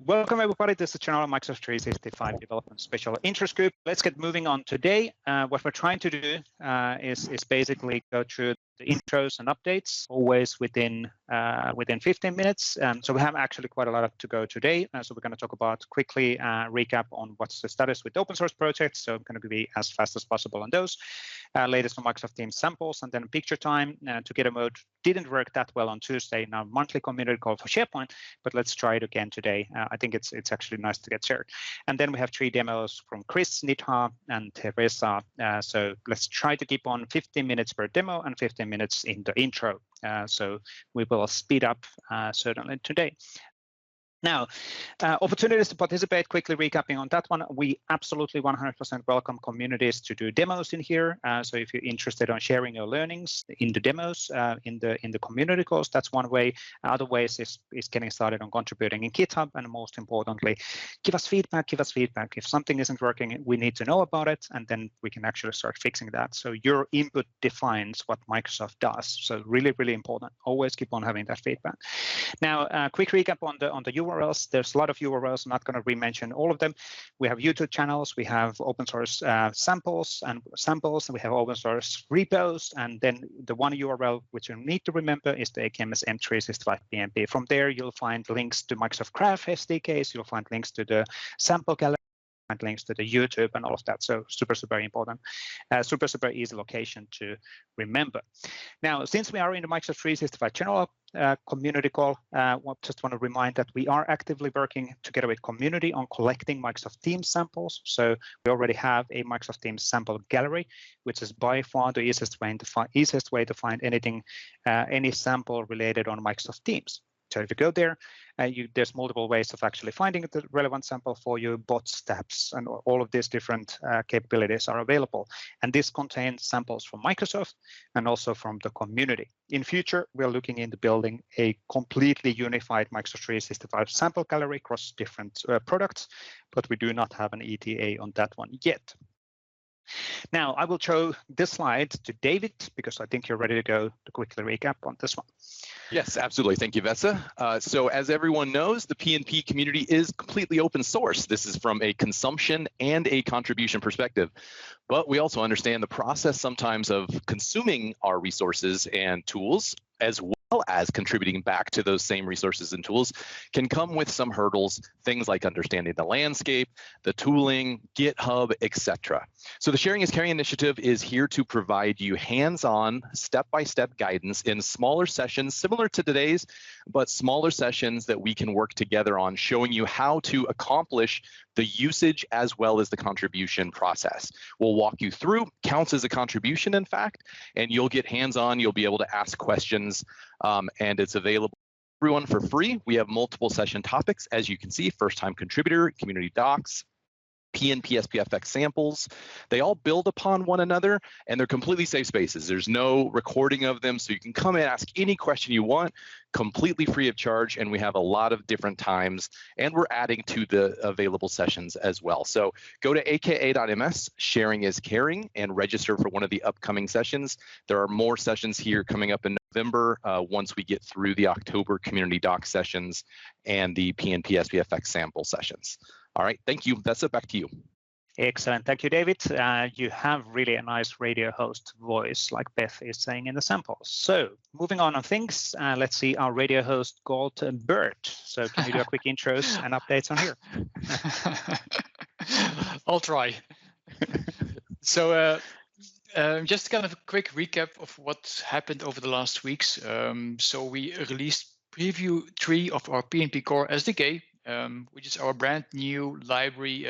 Welcome everybody. This is General Microsoft 365 Development Special Interest Group. Let's get moving on today. What we're trying to do is basically go through the intros and updates, always within 15 minutes. So we have actually quite a lot to go today. So we're going to talk about quickly recap on what's the status with open source projects. So I'm going to be as fast as possible on those. Latest on Microsoft Teams samples, and then picture time. Together mode didn't work that well on Tuesday in our monthly community call for SharePoint, but let's try it again today. I think it's actually nice to get shared. And then we have 3 demos from Chris, Nitha, and Teresa. So let's try to keep on 15 minutes per demo and 15 minutes in the intro. So we will speed up certainly today. Now, opportunities to participate, quickly recapping on that one. We absolutely 100% welcome communities to do demos in here. So if you're interested on sharing your learnings in the demos, in the community calls, that's one way. Other ways is getting started on contributing in GitHub, and most importantly, give us feedback. If something isn't working, we need to know about it, and then we can actually start fixing that. So your input defines what Microsoft does. So really, really important. Always keep on having that feedback. Now, quick recap on the URLs. There's a lot of URLs. I'm not going to re-mention all of them. We have YouTube channels. We have open source samples, and we have open source repos. And then the one URL which you need to remember is the AKMS M365 PnP. From there, you'll find links to Microsoft Graph SDKs. You'll find links to the sample gallery, and links to the YouTube and all of that. So super important, super easy location to remember. Now, since we are in the Microsoft 365 general community call, just want to remind that we are actively working together with community on collecting Microsoft Teams samples. So we already have a Microsoft Teams sample gallery, which is by far the easiest way to find anything, any sample related on Microsoft Teams. So if you go there, there's multiple ways of actually finding the relevant sample for you. Bots, tabs, and all of these different capabilities are available. And this contains samples from Microsoft and also from the community. In future, we're looking into building a completely unified Microsoft 365 sample gallery across different products, but we do not have an ETA on that one yet. Now, I will show this slide to David, because I think you're ready to go to quickly recap on this one. Yes, absolutely. Thank you, Vesa. So as everyone knows, the PnP community is completely open source. This is from a consumption and a contribution perspective. But we also understand the process sometimes of consuming our resources and tools, as well as contributing back to those same resources and tools, can come with some hurdles, things like understanding the landscape, the tooling, GitHub, etc. So the Sharing is Caring initiative is here to provide you hands-on, step-by-step guidance in smaller sessions, similar to today's, but smaller sessions that we can work together on, showing you how to accomplish the usage as well as the contribution process. We'll walk you through, counts as a contribution, in fact, and you'll get hands-on, you'll be able to ask questions, and it's available to everyone for free. We have multiple session topics, as you can see: first-time contributor, community docs, PnP SPFX samples. They all build upon one another, and they're completely safe spaces. There's no recording of them, so you can come and ask any question you want, completely free of charge, and we have a lot of different times, and we're adding to the available sessions as well. So go to aka.ms, Sharing is Caring, and register for one of the upcoming sessions. There are more sessions here coming up in November once we get through the October community doc sessions and the PnP SPFX sample sessions. All right, thank you. Vesa, back to you. Excellent. Thank you, David. You have really a nice radio host voice, like Beth is saying in the samples. So moving on things, let's see our radio host called Bert. So can you do a quick intros and updates on here? I'll try. So just kind of a quick recap of what happened over the last weeks. So we released preview 3 of our PnP Core SDK, which is our brand new library,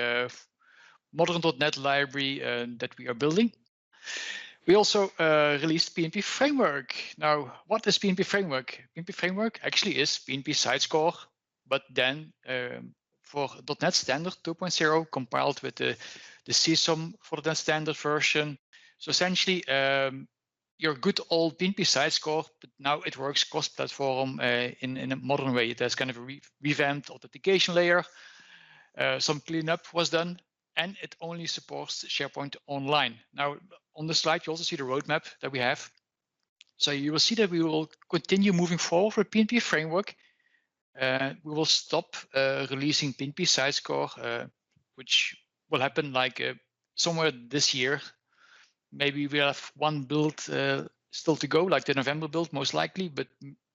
modern.NET library that we are building. We also released PnP Framework. Now, what is PnP Framework? PnP Framework actually is PnP Sitescore, but then for .NET Standard 2.0 compiled with the CSOM for the Standard version. So essentially, your good old PnP Sitescore, but now it works cross-platform in a modern way. There's kind of a revamped authentication layer. Some cleanup was done, and it only supports SharePoint Online. Now, on the slide, you also see the roadmap that we have. So you will see that we will continue moving forward with PnP Framework, we will stop releasing PnP SiteScore, which will happen like somewhere this year. Maybe we'll have one build still to go, like the November build, most likely, but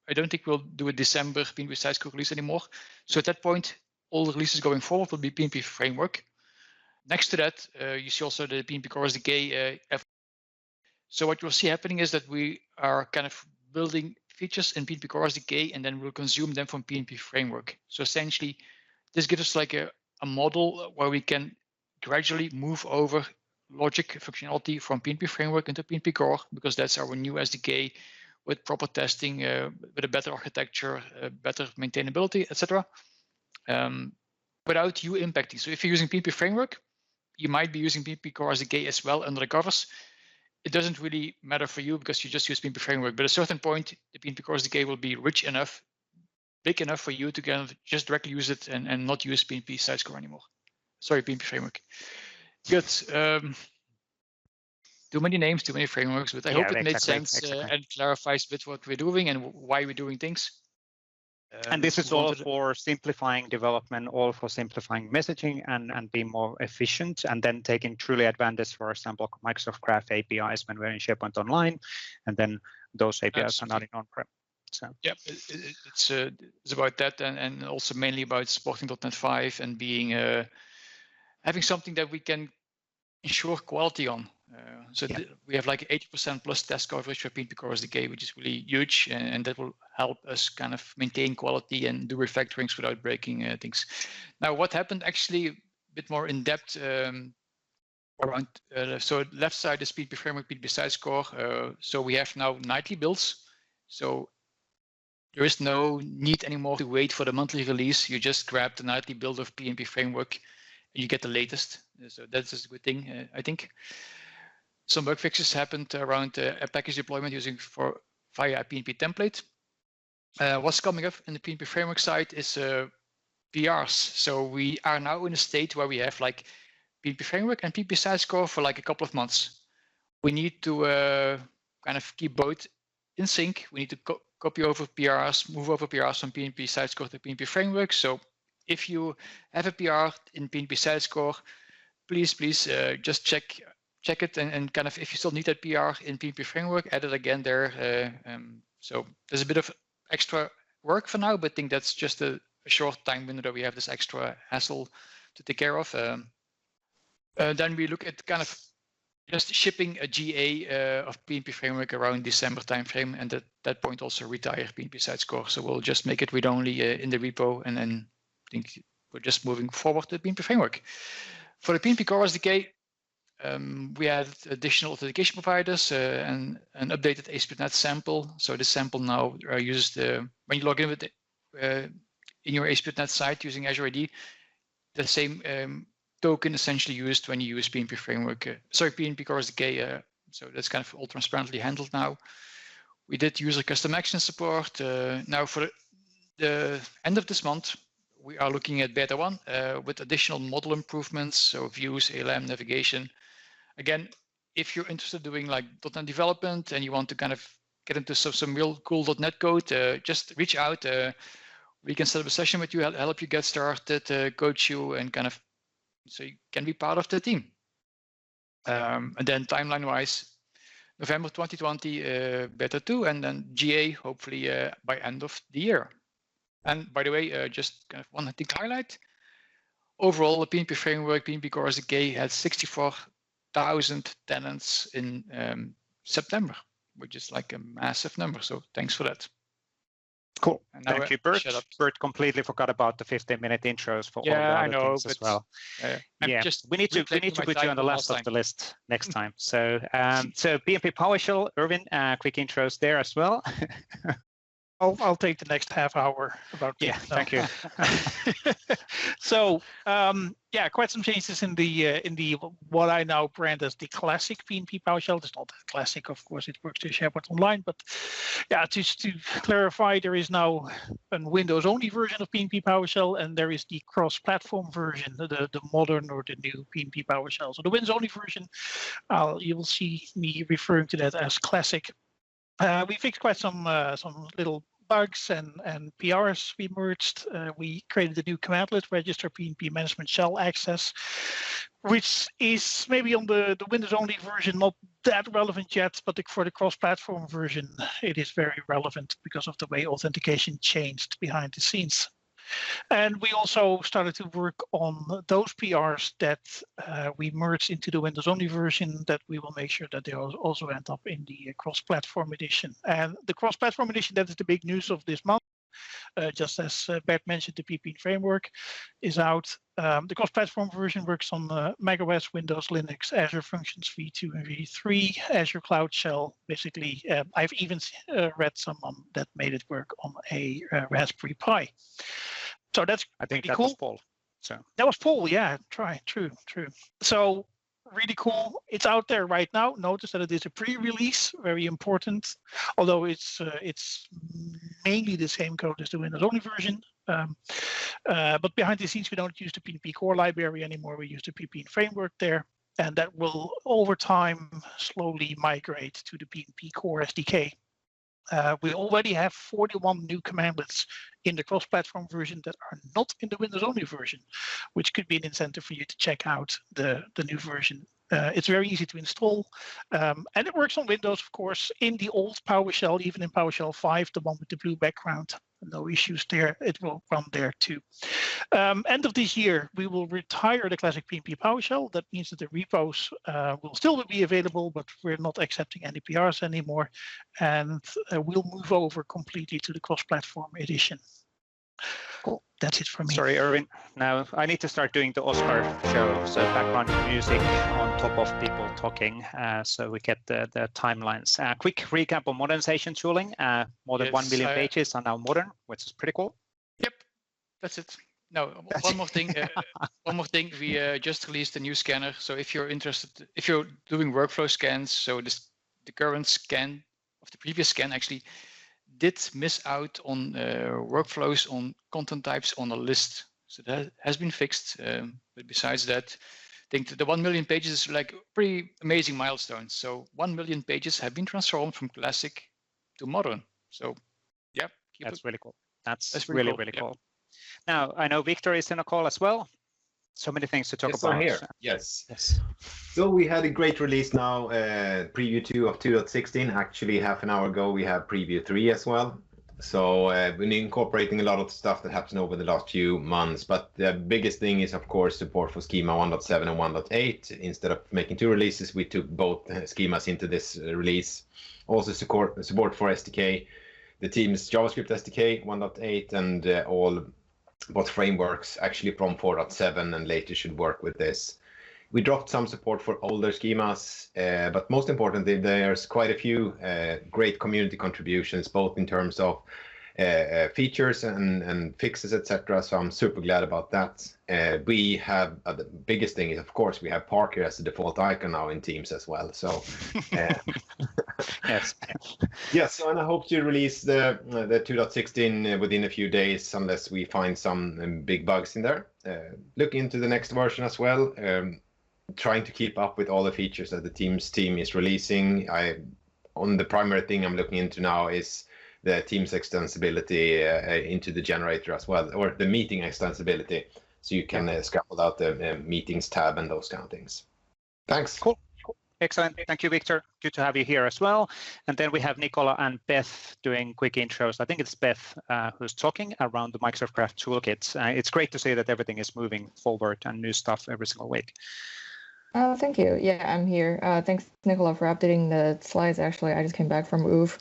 I don't think we'll do a December PnP SiteScore release anymore. So at that point, all the releases going forward will be PnP Framework. Next to that, you see also the PnP Core SDK. So what you'll see happening is that we are kind of building features in PnP Core SDK, and then we'll consume them from PnP Framework. So essentially, this gives us like a model where we can gradually move over logic functionality from PnP Framework into PnP Core, because that's our new SDK with proper testing, with a better architecture, better maintainability, etc. Without you impacting. So if you're using PnP Framework, you might be using PnP Core SDK as well under the covers. It doesn't really matter for you because you just use PnP Framework. But at a certain point, the PnP Core SDK will be rich enough, big enough for you to kind of just directly use it and not use PnP SiteScore anymore. Sorry, PnP Framework. Good. Too many names, too many frameworks, but I hope it made sense and clarifies a bit what we're doing and why we're doing things. And this is all for simplifying development, all for simplifying messaging and being more efficient, and then taking truly advantage, for example, Microsoft Graph APIs when we're in SharePoint Online, and then those APIs are not in on-prem. So yeah, it's about that, and also mainly about supporting .NET 5 and being having something that we can ensure quality on. We have like 80% plus test coverage for PnP Core SDK, which is really huge, and that will help us kind of maintain quality and do refactorings without breaking things. Now, what happened actually a bit more in depth around, so left side is PnP Framework, PnP SiteScore. So we have now nightly builds. So there is no need anymore to wait for the monthly release. You just grab the nightly build of PnP Framework and you get the latest. So that's a good thing, I think. Some bug fixes happened around a package deployment via a PnP template. What's coming up in the PnP Framework side is PRs. So we are now in a state where we have like PnP Framework and PnP SiteScore for like a couple of months. We need to kind of keep both in sync. We need to copy over PRs, move over PRs from PnP SiteScore to PnP Framework. So if you have a PR in PnP SiteScore, please just check it and kind of, if you still need that PR in PnP Framework, add it again there. So there's a bit of extra work for now, but I think that's just a short time window that we have this extra hassle to take care of. Then we look at kind of just shipping a GA of PnP Framework around December timeframe, and at that point also retire PnP SiteScore. So we'll just make it read-only in the repo, and then I think we're just moving forward to PnP Framework. For the PnP Core SDK, we had additional authentication providers and an updated ASP.NET sample. So this sample now uses when you log in with in your ASP.NET site using Azure AD, the same token essentially used when you use PnP Framework. PnP Core SDK. So that's kind of all transparently handled now. We did user custom action support. Now for the end of this month, we are looking at beta 1 with additional model improvements. So views, ALM, navigation. Again, if you're interested in doing like .NET development and you want to kind of get into some real cool .NET code, just reach out. We can set up a session with you, help you get started, coach you, and kind of so you can be part of the team. And then timeline-wise, November 2020, beta 2, and then GA hopefully by end of the year. And by the way, just kind of one thing to highlight. Overall, the PnP Framework, PnP Core SDK had 64,000 tenants in September, which is like a massive number. So thanks for that. Cool. Thank you, Bert. Bert completely forgot about the 15-minute intros for all the other things as well. Yeah, we need to put you on the last of the list next time. So PnP PowerShell, Irvin, quick intros there as well. I'll take the next half hour about that. Yeah, thank you. So yeah, quite some changes in the what I now brand as the classic PnP PowerShell. It's not that classic, of course. It works to SharePoint Online, but yeah, just to clarify, there is now a Windows-only version of PnP PowerShell, and there is the cross-platform version, the modern or the new PnP PowerShell. So the Windows-only version, you will see me referring to that as classic. We fixed quite some little bugs and PRs we merged. We created a new commandlet register, PnP Management Shell access, which is maybe on the Windows-only version not that relevant yet, but for the cross-platform version, it is very relevant because of the way authentication changed behind the scenes. And we also started to work on those PRs that we merged into the Windows-only version, that we will make sure that they also end up in the cross-platform edition. And the cross-platform edition, that is the big news of this month. Just as Bert mentioned, the PnP framework is out. The cross-platform version works on macOS, Windows, Linux, Azure Functions v2 and v3, Azure Cloud Shell. Basically, I've even read someone that made it work on a Raspberry Pi. So that's I think pretty that cool. was Paul. So that was Paul, yeah. True. So really cool. It's out there right now. Notice that it is a pre-release, very important. Although it's mainly the same code as the Windows-only version. But behind the scenes, we don't use the PnP core library anymore. We use the PnP framework there, and that will over time slowly migrate to the PnP core SDK. We already have 41 new commandlets in the cross-platform version that are not in the Windows-only version, which could be an incentive for you to check out the new version. It's very easy to install, and it works on Windows, of course, in the old PowerShell, even in PowerShell 5, the one with the blue background. No issues there. It will run there too. End of this year, we will retire the classic PnP PowerShell. That means that the repos will still be available, but we're not accepting any PRs anymore. And we'll move over completely to the cross-platform edition. Cool. That's it for me. sorry, Erwin. Now I need to start doing the Oscar show, so background music on top of people talking, so we get the timelines. Quick recap on modernization tooling. More than 1 million pages are now modern, which is pretty cool. Yep, that's it. No, one more thing. We just released a new scanner. So if you're interested, if you're doing workflow scans, so the current scan of the previous scan actually did miss out on workflows on content types on a list. So that has been fixed. But besides that, I think the 1 million pages is like a pretty amazing milestone. So 1 million pages have been transformed from classic to modern. So yeah, that's really cool. That's really really cool. Now I know Victor is in a call as well. So many things to talk about. I'm here. Yes. So we had a great release now, preview 2 of 2.16. Actually, half an hour ago, we have preview 3 as well. So we've been incorporating a lot of stuff that happened over the last few months. But the biggest thing is, of course, support for schema 1.7 and 1.8. Instead of making 2 releases, we took both schemas into this release. Also support for SDK, the team's JavaScript SDK 1.8, and all both frameworks actually from 4.7 and later should work with this. We dropped some support for older schemas, but most importantly, there's quite a few great community contributions, both in terms of features and fixes, etc. So I'm super glad about that. We have the biggest thing is, of course, we have Parker as the default icon now in Teams as well. So yes. Yes, and I hope to release the 2.16 within a few days, unless we find some big bugs in there. Look into the next version as well. Trying to keep up with all the features that the Teams team is releasing. The primary thing I'm looking into now is the Teams extensibility into the generator as well, or the meeting extensibility, so you can scaffold out the meetings tab and those kind of things. Thanks. Cool. Excellent. Thank you, Victor. Good to have you here as well. And then we have Nicola and Beth doing quick intros. I think it's Beth who's talking around the Microsoft Graph Toolkit. It's great to see that everything is moving forward and new stuff every single week. Thank you. Yeah, I'm here. Thanks, Nicola, for updating the slides. Actually, I just came back from OOF.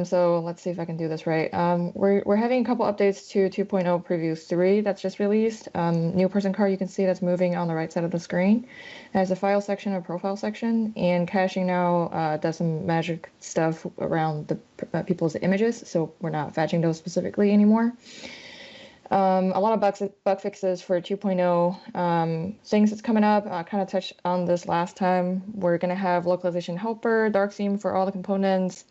So let's see if I can do this right. We're having a couple updates to 2.0 Preview 3 that's just released. New person card, you can see that's moving on the right side of the screen. It has a file section, a profile section, and caching now does some magic stuff around the people's images, so we're not fetching those specifically anymore. A lot of bug fixes for 2.0. Things that's coming up, I kind of touched on this last time. We're going to have localization helper, dark theme for all the components,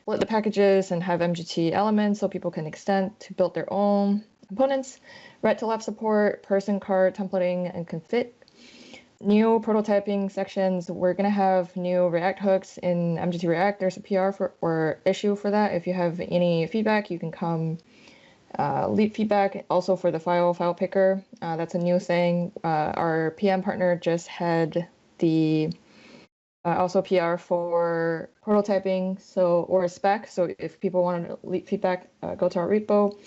split the packages and have MGT elements so people can extend to build their own components, right to left support, person card templating and config. new prototyping sections. We're going to have new React hooks in MGT React. There's a PR or issue for that. If you have any feedback, you can come leave feedback. Also for the file picker, that's a new thing. Our PM partner just had the also PR for prototyping, or a spec. So if people want to leave feedback, go to our repo.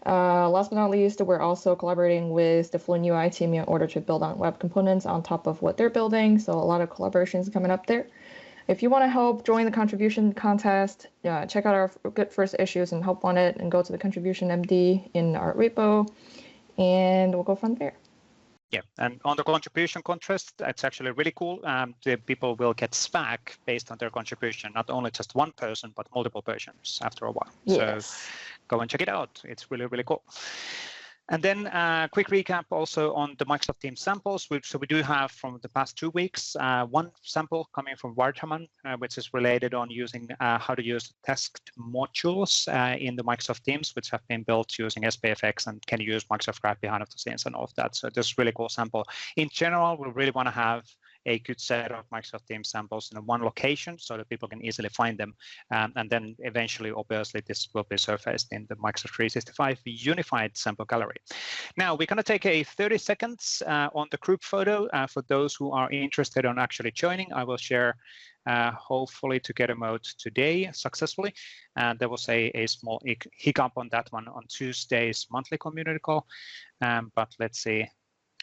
Last but not least, we're also collaborating with the Fluent UI team in order to build on web components on top of what they're building. So a lot of collaborations coming up there. If you want to help join the contribution contest, check out our good first issues and help on it, and go to the contribution MD in our repo, and we'll go from there. Yeah, and on the contribution contest, it's actually really cool. The people will get swag based on their contribution, not only just one person, but multiple persons after a while. Yes. So go and check it out. It's really, really cool. And then quick recap also on the Microsoft Teams samples. So we do have from the past 2 weeks, one sample coming from Vartaman, which is related on using how to use test modules in the Microsoft Teams, which have been built using SPFX and can use Microsoft Graph behind the scenes and all of that. So this is really cool sample. In general, we really want to have a good set of Microsoft Teams samples in one location so that people can easily find them. And then eventually, obviously, this will be surfaced in the Microsoft 365 unified sample gallery. Now, we're going to take a 30 seconds on the group photo. For those who are interested in actually joining, I will share hopefully together mode today successfully. There was a small hiccup on that one on Tuesday's monthly community call. But let's see.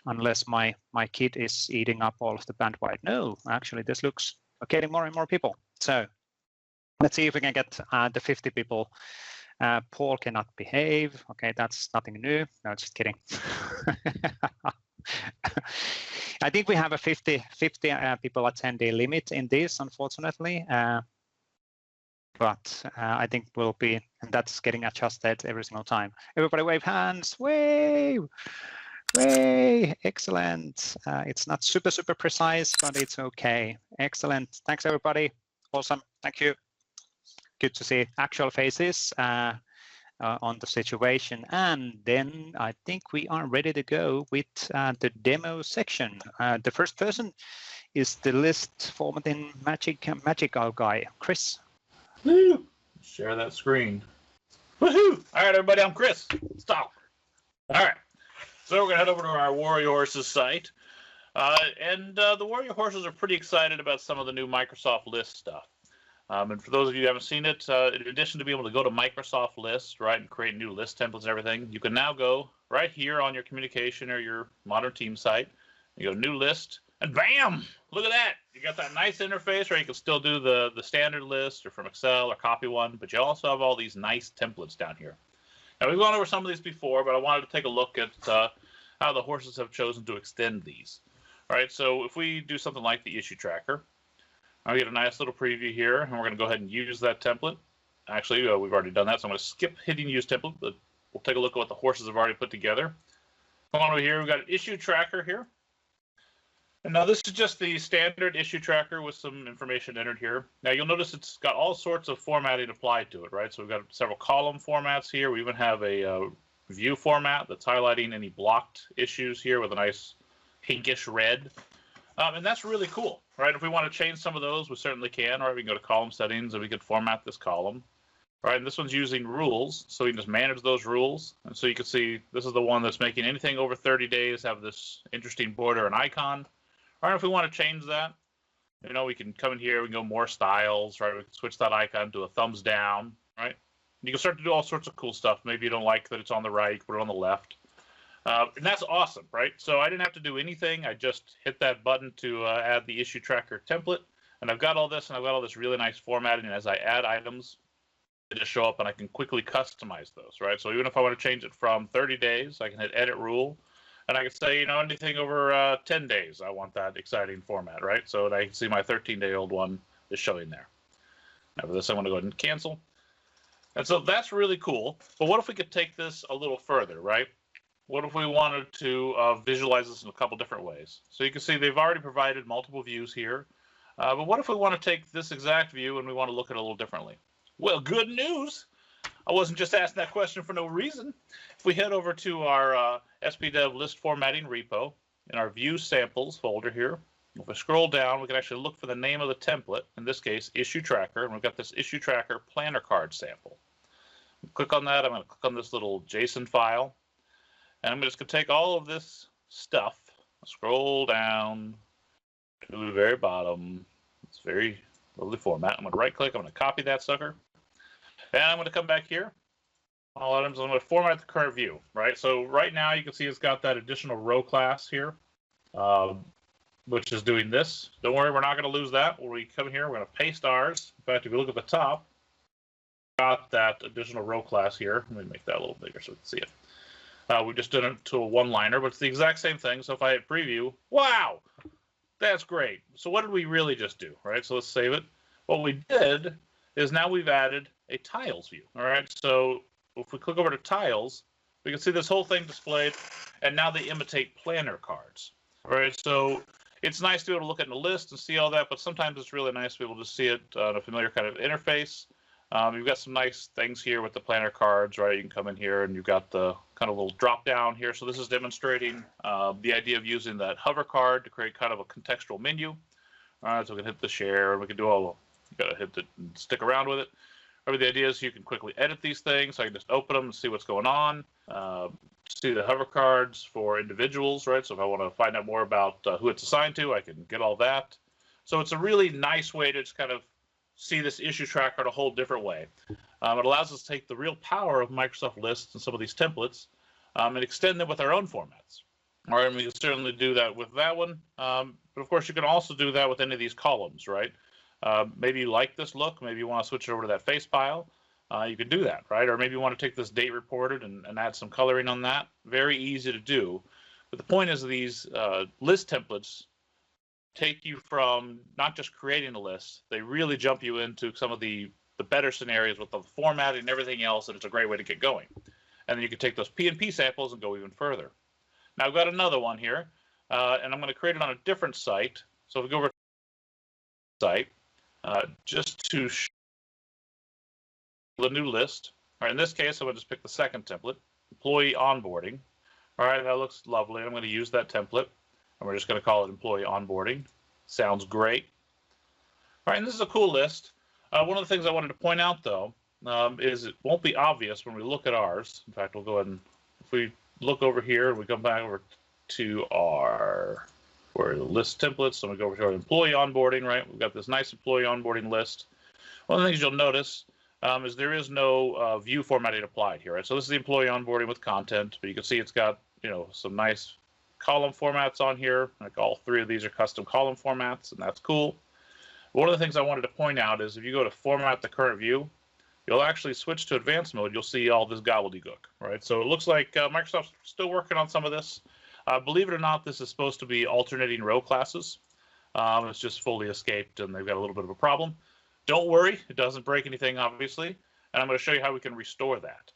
Unless my kid is eating up all of the bandwidth. No, actually, this looks getting more and more people. So let's see if we can get the 50 people. Paul cannot behave. Okay, that's nothing new. No, just kidding. I think we have a 50 people attendee limit in this, unfortunately. But I think we'll be, and that's getting adjusted every single time. Everybody wave hands. Wave. Way, excellent. It's not super precise, but it's okay. Excellent. Thanks, everybody. Awesome. Thank you. Good to see actual faces on the situation. And then I think we are ready to go with the demo section. The first person is the list formatting magical guy, Chris. Woo! Share that screen. Woohoo! All right, everybody, I'm Chris. Stop. All right. So we're going to head over to our Warrior Horses site. The Warrior Horses are pretty excited about some of the new Microsoft List stuff. And for those of you who haven't seen it, in addition to being able to go to Microsoft List, right, and create new list templates and everything, you can now go right here on your communication or your modern team site. You go New List, and bam! Look at that. You got that nice interface where you can still do the standard list or from Excel or copy one, but you also have all these nice templates down here. Now, we've gone over some of these before, but I wanted to take a look at how the horses have chosen to extend these. All right, so if we do something like the issue tracker, I'll get a nice little preview here, and we're going to go ahead and use that template. Actually, we've already done that, so I'm going to skip hitting use template, but we'll take a look at what the horses have already put together. Come on over here, we've got an issue tracker here. And now this is just the standard issue tracker with some information entered here. Now you'll notice it's got all sorts of formatting applied to it, right? So we've got several column formats here. We even have a view format that's highlighting any blocked issues here with a nice pinkish red. And that's really cool, right? If we want to change some of those, we certainly can, right? We can go to column settings and we could format this column, right? And this one's using rules, so we can just manage those rules. And so you can see this is the one that's making anything over 30 days have this interesting border and icon. All right, if we want to change that, you know, we can come in here, we can go more styles, right? We can switch that icon to a thumbs down, right? You can start to do all sorts of cool stuff. Maybe you don't like that it's on the right, put it on the left. And that's awesome, right? So I didn't have to do anything. I just hit that button to add the issue tracker template. And I've got all this, and I've got all this really nice formatting. And as I add items, they just show up, and I can quickly customize those, right? So even if I want to change it from 30 days, I can hit edit rule. And I can say, you know, anything over 10 days, I want that exciting format, right? So I can see my 13-day-old one is showing there. Now for this, I'm going to go ahead and cancel. And so that's really cool. But what if we could take this a little further, right? What if we wanted to visualize this in a couple different ways? So you can see they've already provided multiple views here. But what if we want to take this exact view and we want to look at it a little differently? Well, good news. I wasn't just asking that question for no reason. If we head over to our SPDev list formatting repo, in our View Samples folder here, if we scroll down, we can actually look for the name of the template, in this case, Issue Tracker, and we've got this Issue Tracker Planner Card sample. Click on that. I'm going to click on this little JSON file, and I'm just going to take all of this stuff, scroll down to the very bottom. It's very lovely format. I'm going to right-click. I'm going to copy that sucker, and I'm going to come back here. All items. I'm going to format the current view. Right. So right now you can see it's got that additional row class here, which is doing this. Don't worry, we're not going to lose that. When we come here, we're going to paste ours. In fact, if you look at the top, got that additional row class here. Let me make that a little bigger so we can see it. We just did it to a one-liner, but it's the exact same thing. So if I hit preview, wow, that's great. So what did we really just do, right? So let's save it. What we did is now we've added a tiles view, all right? So if we click over to tiles, we can see this whole thing displayed, and now they imitate planner cards, all right? So it's nice to be able to look at the list and see all that, but sometimes it's really nice to be able to see it on a familiar kind of interface. You've got some nice things here with the planner cards, right? You can come in here and you've got the kind of little drop down here. So this is demonstrating the idea of using that hover card to create kind of a contextual menu. All right, so we can hit the share and we can do all, you gotta hit it and stick around with it. But the idea is you can quickly edit these things. So I can just open them and see what's going on. See the hover cards for individuals, right? So if I want to find out more about who it's assigned to, I can get all that. So it's a really nice way to just kind of see this issue tracker in a whole different way. It allows us to take the real power of Microsoft lists and some of these templates and extend them with our own formats. All right, and we can certainly do that with that one. But of course, you can also do that with any of these columns, right? Maybe you like this look. Maybe you want to switch it over to that face pile. You can do that, right? Or maybe you want to take this date reported and add some coloring on that. Very easy to do. But the point is these list templates take you from not just creating a list, they really jump you into some of the better scenarios with the formatting and everything else, and it's a great way to get going. And then you can take those PnP samples and go even further. Now I've got another one here, and I'm going to create it on a different site. So if we go over to the site, just to show the new list. All right, in this case, I'm going to just pick the second template, Employee Onboarding. All right, that looks lovely. I'm going to use that template, and we're just going to call it Employee Onboarding. Sounds great. All right, and this is a cool list. One of the things I wanted to point out, though, is it won't be obvious when we look at ours. In fact, we'll go ahead and, if we look over here and we come back over to our for the list templates, so we go over to our employee onboarding, right? We've got this nice employee onboarding list. One of the things you'll notice is there is no view formatting applied here, right? So this is the employee onboarding with content, but you can see it's got, you know, some nice column formats on here. Like all three of these are custom column formats, and that's cool. One of the things I wanted to point out is if you go to format the current view, you'll actually switch to advanced mode. You'll see all this gobbledygook, right? So it looks like Microsoft's still working on some of this. Believe it or not, this is supposed to be alternating row classes. It's just fully escaped, and they've got a little bit of a problem. Don't worry, it doesn't break anything, obviously, and I'm going to show you how we can restore that.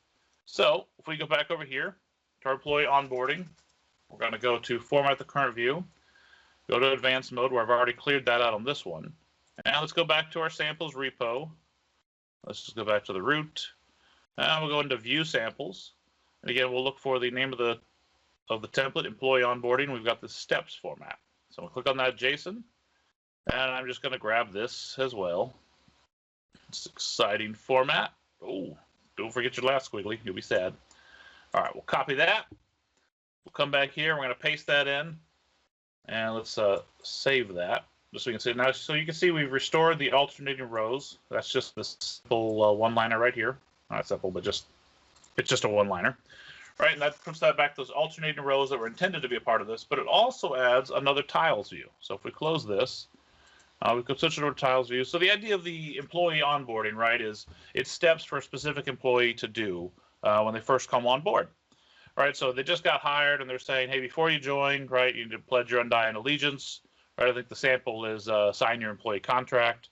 So if we go back over here to our employee onboarding, we're going to go to format the current view, go to advanced mode, where I've already cleared that out on this one. And now let's go back to our samples repo. Let's just go back to the root. And we'll go into view samples. And again, we'll look for the name of the template, employee onboarding. We've got the steps format. So we'll click on that JSON. And I'm just going to grab this as well. It's exciting format. Oh, don't forget your last squiggly. You'll be sad. All right, we'll copy that. We'll come back here. We're going to paste that in. And let's save that. Just so we can see it now. So you can see we've restored the alternating rows. That's just this simple one-liner right here. Not simple, but it's just a one-liner. Right, and that puts that back to those alternating rows that were intended to be a part of this, but it also adds another tiles view. So if we close this, we could switch it over to tiles view. So the idea of the employee onboarding, right, is it's steps for a specific employee to do when they first come on board. Right, so they just got hired and they're saying, hey, before you join, right, you need to pledge your undying allegiance. Right, I think the sample is sign your employee contract.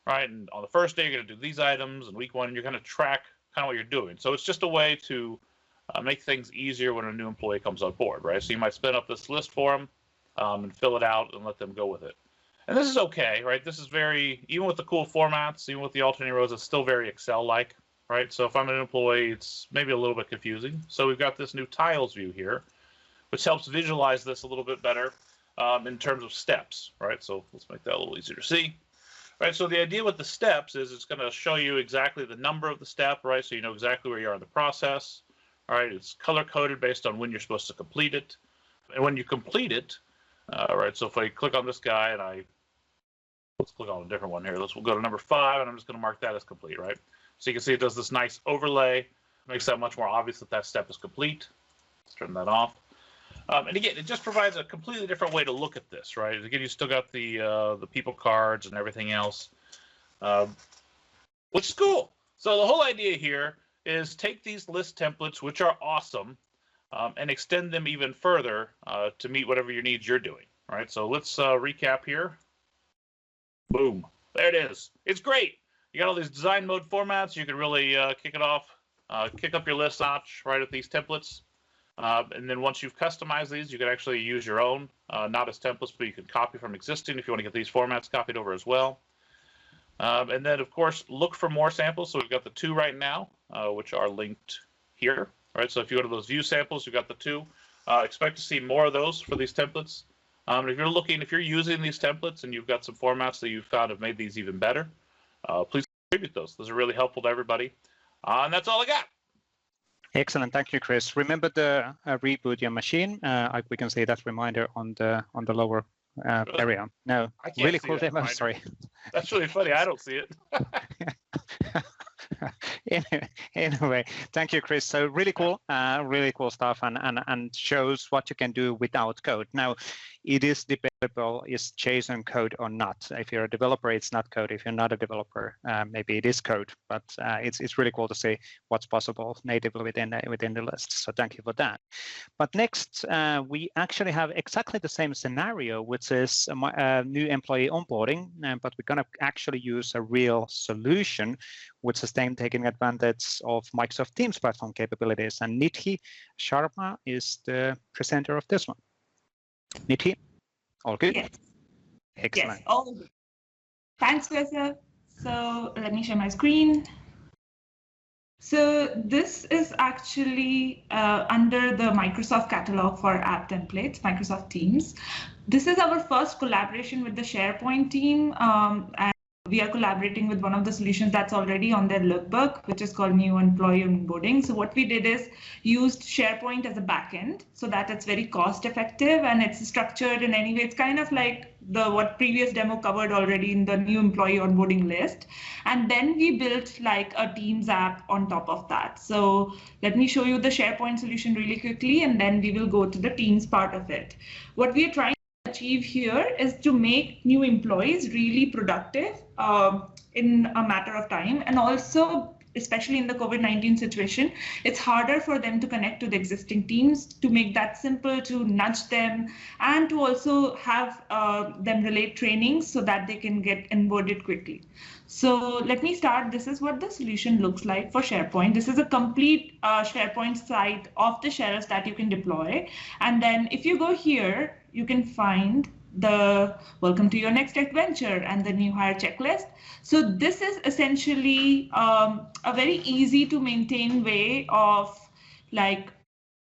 Right, and on the first day, you're going to do these items, and week one, you're going to track kind of what you're doing. So it's just a way to make things easier when a new employee comes on board, right? So you might spin up this list for them and fill it out and let them go with it. And this is okay, right? This is very, even with the cool formats, even with the alternating rows, it's still very Excel-like, right? So if I'm an employee, it's maybe a little bit confusing. So we've got this new tiles view here, which helps visualize this a little bit better in terms of steps, right? So let's make that a little easier to see. Right, so the idea with the steps is it's going to show you exactly the number of the step, right? So you know exactly where you are in the process. All right, it's color-coded based on when you're supposed to complete it. And when you complete it, right, so if I click on this guy and let's click on a different one here. We'll go to number 5, and I'm just going to mark that as complete, right? So you can see it does this nice overlay, makes that much more obvious that that step is complete. Let's turn that off. And again, it just provides a completely different way to look at this, right? Again, you still got the people cards and everything else, which is cool. So the whole idea here is take these list templates, which are awesome, and extend them even further to meet whatever your needs you're doing, right? So let's recap here. Boom, there it is. It's great. You got all these design mode formats. You can really kick it off, kick up your list notch right at these templates. And then once you've customized these, you can actually use your own, not as templates, but you can copy from existing if you want to get these formats copied over as well. And then, of course, look for more samples. So we've got the 2 right now, which are linked here. Right. So if you go to those view samples, you've got the 2. Expect to see more of those for these templates. If you're using these templates and you've got some formats that you've found have made these even better, please contribute those. Those are really helpful to everybody. And that's all I got. Excellent, thank you, Chris. Remember to reboot your machine. We can see that reminder on the lower area. No, really cool demo. Sorry. That's really funny. I don't see it. Anyway, thank you, Chris. So really cool stuff, and shows what you can do without code. Now, it is debatable, is JSON code or not. If you're a developer, it's not code. If you're not a developer, maybe it is code. But it's really cool to see what's possible natively within the list. So thank you for that. But next, we actually have exactly the same scenario, which is new employee onboarding, but we're going to actually use a real solution, which is then taking advantage of Microsoft Teams platform capabilities. And Nidhi Sharma is the presenter of this one. Nidhi, all good? Yes. Excellent. Yes, all good. Thanks, Vesa. So let me share my screen. So this is actually under the Microsoft catalog for app templates, Microsoft Teams. This is our first collaboration with the SharePoint team. And we are collaborating with one of the solutions that's already on their lookbook, which is called New Employee Onboarding. So what we did is used SharePoint as a backend so that it's very cost effective and it's structured in any way. It's kind of like what previous demo covered already in the New Employee Onboarding list. And then we built like a Teams app on top of that. So let me show you the SharePoint solution really quickly, and then we will go to the Teams part of it. What we are trying to achieve here is to make new employees really productive in a matter of time, and also especially in the COVID-19 situation, it's harder for them to connect to the existing teams, to make that simple, to nudge them, and to also have them relate trainings so that they can get onboarded quickly. So let me start. This is what the solution looks like for SharePoint. This is a complete SharePoint site off the shelves that you can deploy. And then if you go here, you can find the welcome to your next adventure and the new hire checklist. So this is essentially a very easy to maintain way of like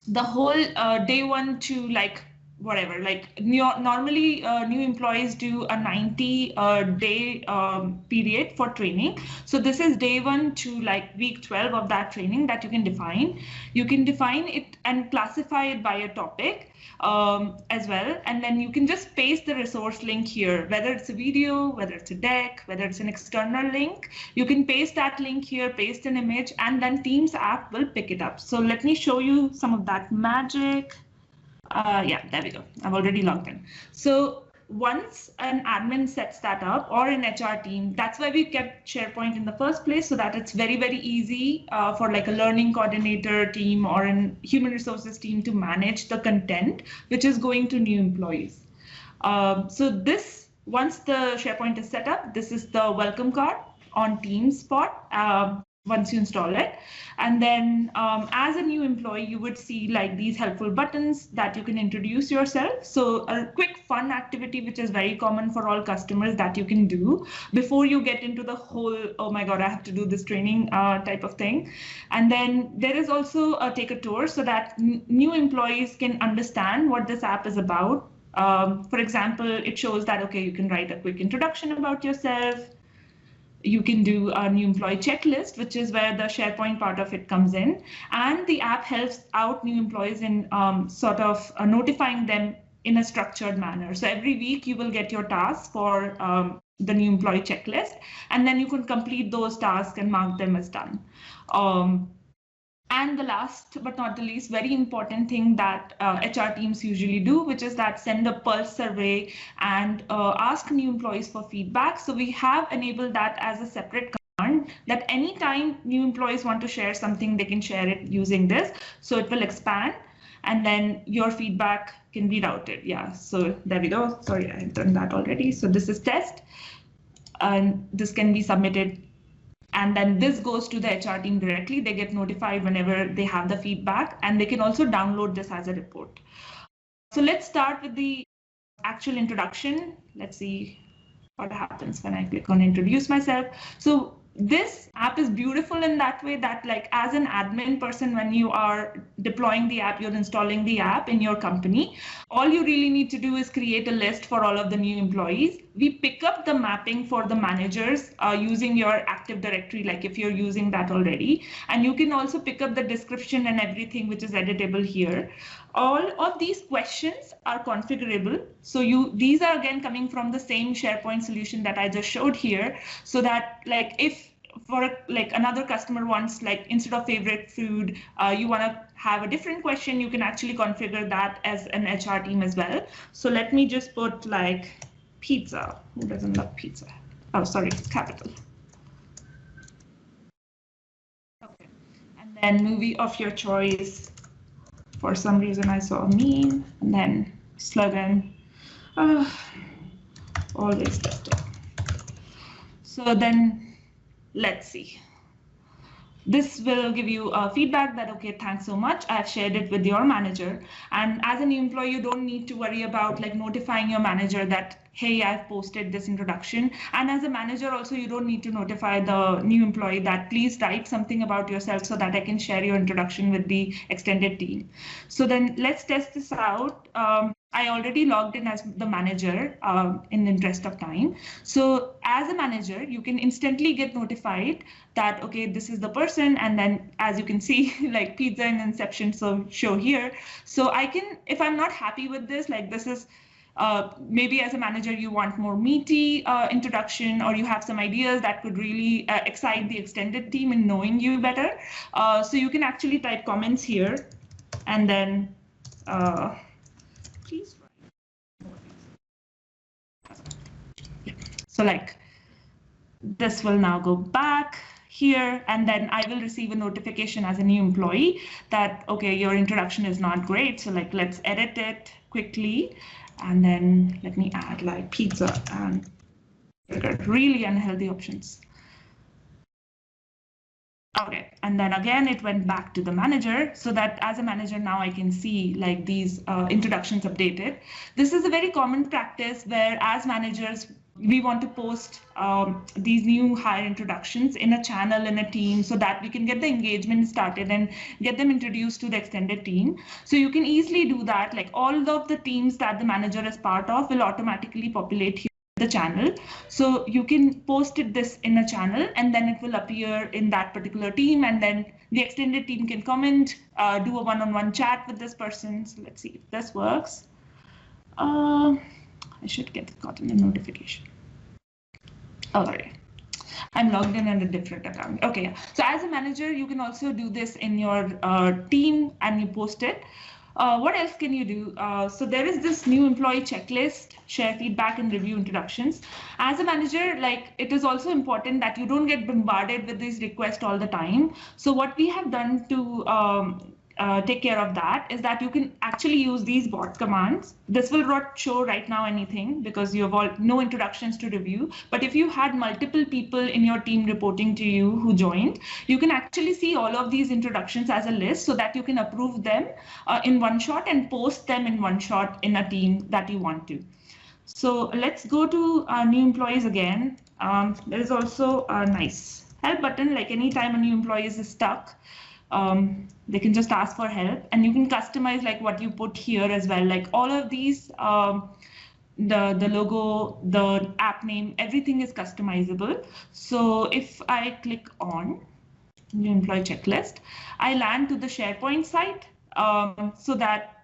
the whole day 1 to like whatever, like normally new employees do a 90-day period for training. So this is day 1 to like week 12 of that training that you can define. You can define it and classify it by a topic as well. And then you can just paste the resource link here, whether it's a video, whether it's a deck, whether it's an external link. You can paste that link here, paste an image, and then Teams app will pick it up. So let me show you some of that magic. Yeah, there we go. I've already logged in. So once an admin sets that up, or an HR team, that's why we kept SharePoint in the first place, so that it's very, very easy for like a learning coordinator team or an human resources team to manage the content, which is going to new employees. So this, once the SharePoint is set up, this is the welcome card on Teams spot. once you install it. And then as a new employee, you would see like these helpful buttons that you can introduce yourself. So a quick fun activity, which is very common for all customers that you can do before you get into the whole, oh my God, I have to do this training type of thing. And then there is also a take a tour so that new employees can understand what this app is about. For example, it shows that, okay, you can write a quick introduction about yourself. You can do a new employee checklist, which is where the SharePoint part of it comes in. And the app helps out new employees in sort of notifying them in a structured manner. So every week you will get your tasks for the new employee checklist, and then you can complete those tasks and mark them as done. And the last but not the least, very important thing that HR teams usually do, which is that send a pulse survey and ask new employees for feedback. So we have enabled that as a separate command that anytime new employees want to share something, they can share it using this. So it will expand and then your feedback can be routed. Yeah, so there we go. Sorry, I had done that already. So this is test and this can be submitted. And then this goes to the HR team directly. They get notified whenever they have the feedback, and they can also download this as a report. So let's start with the actual introduction. Let's see what happens when I click on introduce myself. So this app is beautiful in that way that, like, as an admin person, when you are deploying the app, you're installing the app in your company, all you really need to do is create a list for all of the new employees. We pick up the mapping for the managers using your Active Directory, like if you're using that already. And you can also pick up the description and everything, which is editable here. All of these questions are configurable. So these are again coming from the same SharePoint solution that I just showed here, so that, like, if for like another customer wants, like, instead of favorite food, you want to have a different question, you can actually configure that as an HR team as well. So let me just put like pizza. Who doesn't love pizza? Oh, sorry, capital. Okay, and then movie of your choice. For some reason, I saw a meme, and then slogan, always tested. So then let's see. This will give you feedback that, okay, thanks so much. I've shared it with your manager. And as a new employee, you don't need to worry about like notifying your manager that, hey, I've posted this introduction. And as a manager also, you don't need to notify the new employee that please write something about yourself so that I can share your introduction with the extended team. So then let's test this out. I already logged in as the manager in the interest of time. So as a manager, you can instantly get notified that, okay, this is the person. And then as you can see, like pizza and Inception, so show here. So I can, if I'm not happy with this, like this is, maybe as a manager, you want more meaty introduction, or you have some ideas that could really excite the extended team in knowing you better. So you can actually type comments here and then please write. So like this will now go back here, and then I will receive a notification as a new employee that, okay, your introduction is not great. So like, let's edit it quickly. And then let me add like pizza and burger, really unhealthy options. Okay, and then again, it went back to the manager, so that as a manager now I can see like these introductions updated. This is a very common practice where as managers, we want to post these new hire introductions in a channel, in a team, so that we can get the engagement started and get them introduced to the extended team. So you can easily do that. Like all of the teams that the manager is part of will automatically populate here in the channel. So you can post this in a channel, and then it will appear in that particular team. And then the extended team can comment, do a one-on-one chat with this person. So let's see if this works. I should get gotten a notification. Oh, sorry. I'm logged in a different account. Okay, yeah. So as a manager, you can also do this in your team and you post it. What else can you do? So there is this new employee checklist, share feedback and review introductions. As a manager, like it is also important that you don't get bombarded with these requests all the time. So what we have done to take care of that is that you can actually use these bot commands. This will not show right now anything because you have all no introductions to review. But if you had multiple people in your team reporting to you who joined, you can actually see all of these introductions as a list so that you can approve them in one shot and post them in one shot in a team that you want to. So let's go to new employees again. There is also a nice help button, like anytime a new employee is stuck. They can just ask for help, and you can customize like what you put here as well. Like all of these, the logo, the app name, everything is customizable. So if I click on new employee checklist, I land to the SharePoint site so that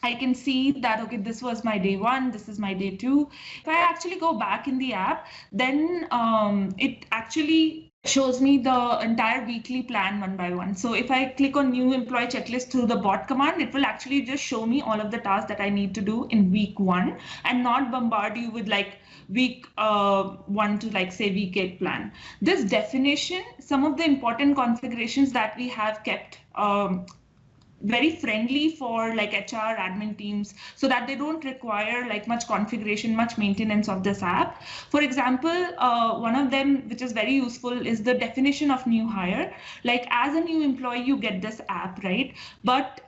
I can see that, okay, this was my day 1, this is my day 2. If I actually go back in the app, then it actually shows me the entire weekly plan one by one. So if I click on new employee checklist through the bot command, it will actually just show me all of the tasks that I need to do in week 1 and not bombard you with like week 1 to like say week 8 plan. This definition, some of the important configurations that we have kept very friendly for like HR admin teams so that they don't require like much configuration, much maintenance of this app. For example, one of them which is very useful is the definition of new hire. Like as a new employee, you get this app, right? But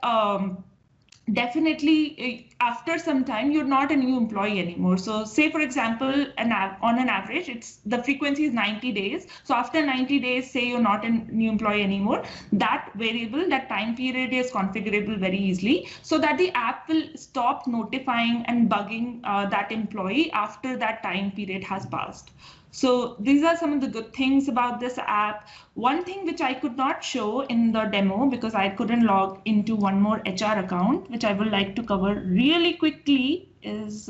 definitely after some time you're not a new employee anymore. So say for example on an average it's the frequency is 90 days. So after 90 days say you're not a new employee anymore, that variable, that time period is configurable very easily so that the app will stop notifying and bugging that employee after that time period has passed. So these are some of the good things about this app. One thing which I could not show in the demo because I couldn't log into one more HR account, which I would like to cover really quickly, is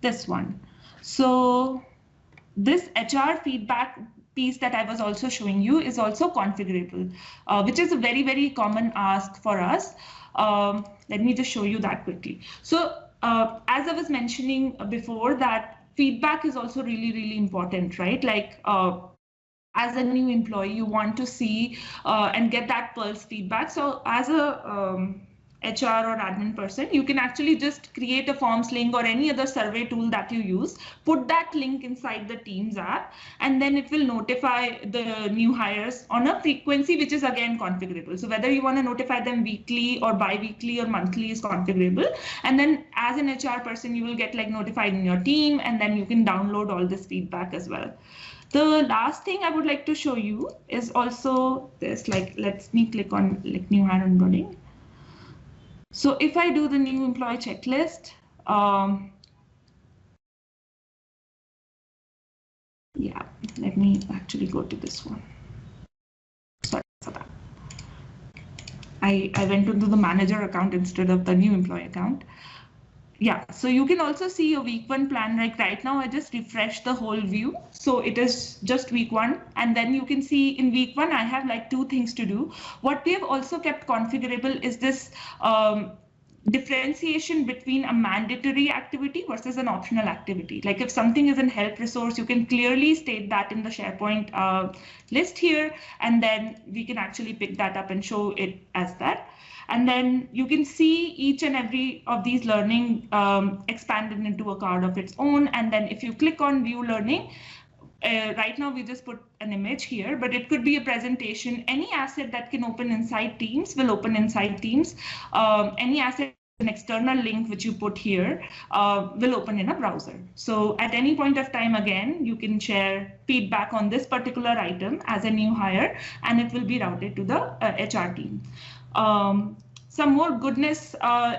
this one. So this HR feedback piece that I was also showing you is also configurable, which is a very, very common ask for us. Let me just show you that quickly. So as I was mentioning before, that feedback is also really, really important, right? Like as a new employee, you want to see and get that pulse feedback. So as a HR or admin person, you can actually just create a forms link or any other survey tool that you use, put that link inside the Teams app, and then it will notify the new hires on a frequency which is again configurable. So whether you want to notify them weekly or bi-weekly or monthly is configurable. And then as an HR person, you will get like notified in your team, and then you can download all this feedback as well. The last thing I would like to show you is also this, like, let me click on like new hire onboarding. So if I do the new employee checklist, yeah, let me actually go to this one. Sorry for that. I went into the manager account instead of the new employee account. Yeah, so you can also see your week 1 plan. Like right now, I just refreshed the whole view. So it is just week 1. And then you can see in week 1, I have like 2 things to do. What we have also kept configurable is this differentiation between a mandatory activity versus an optional activity. Like if something is in help resource, you can clearly state that in the SharePoint list here, and then we can actually pick that up and show it as that. And then you can see each and every of these learning expanded into a card of its own. And then if you click on view learning, right now we just put an image here, but it could be a presentation. Any asset that can open inside Teams will open inside Teams. Any asset, an external link which you put here will open in a browser. So at any point of time, again, you can share feedback on this particular item as a new hire, and it will be routed to the HR team. Some more goodness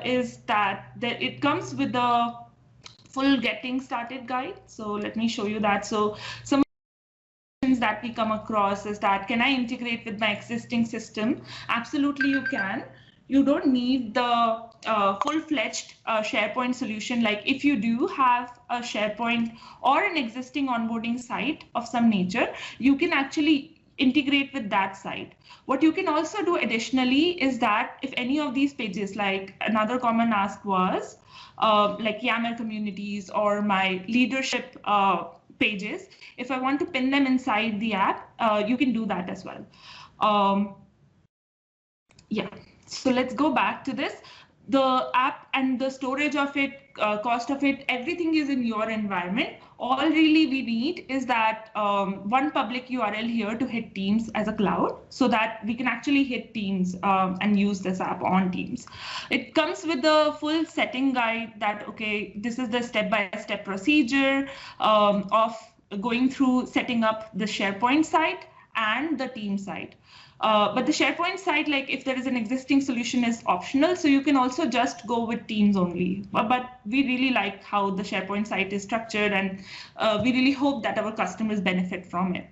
is that it comes with the full getting started guide. So let me show you that. So some questions that we come across is that, can I integrate with my existing system? Absolutely, you can. You don't need the full-fledged SharePoint solution. Like if you do have a SharePoint or an existing onboarding site of some nature, you can actually integrate with that site. What you can also do additionally is that if any of these pages, like another common ask was like YAML communities or my leadership pages, if I want to pin them inside the app, you can do that as well. Yeah, so let's go back to this. The app and the storage of it, cost of it, everything is in your environment. All really we need is that one public URL here to hit Teams as a cloud so that we can actually hit Teams and use this app on Teams. It comes with the full setting guide that, okay, this is the step-by-step procedure of going through setting up the SharePoint site and the Teams site. But the SharePoint site, like if there is an existing solution, is optional. So you can also just go with Teams only. But we really like how the SharePoint site is structured, and we really hope that our customers benefit from it.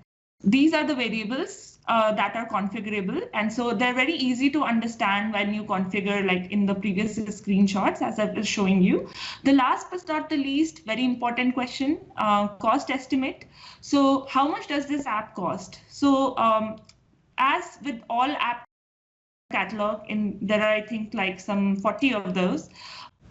These are the variables that are configurable. And so they're very easy to understand when you configure, like in the previous screenshots, as I was showing you. The last but not the least, very important question, cost estimate. So how much does this app cost? So as with all app catalog, there are, I think, like some 40 of those.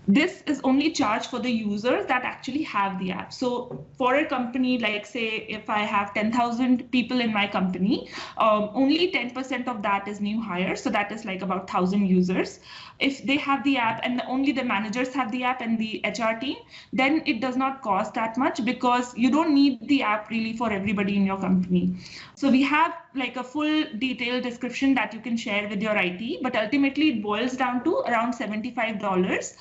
This is only charged for the users that actually have the app. So for a company, like say, if I have 10,000 people in my company, only 10% of that is new hires. So that is like about 1,000 users. If they have the app and only the managers have the app and the HR team, then it does not cost that much because you don't need the app really for everybody in your company. So we have like a full detailed description that you can share with your IT, but ultimately it boils down to around $75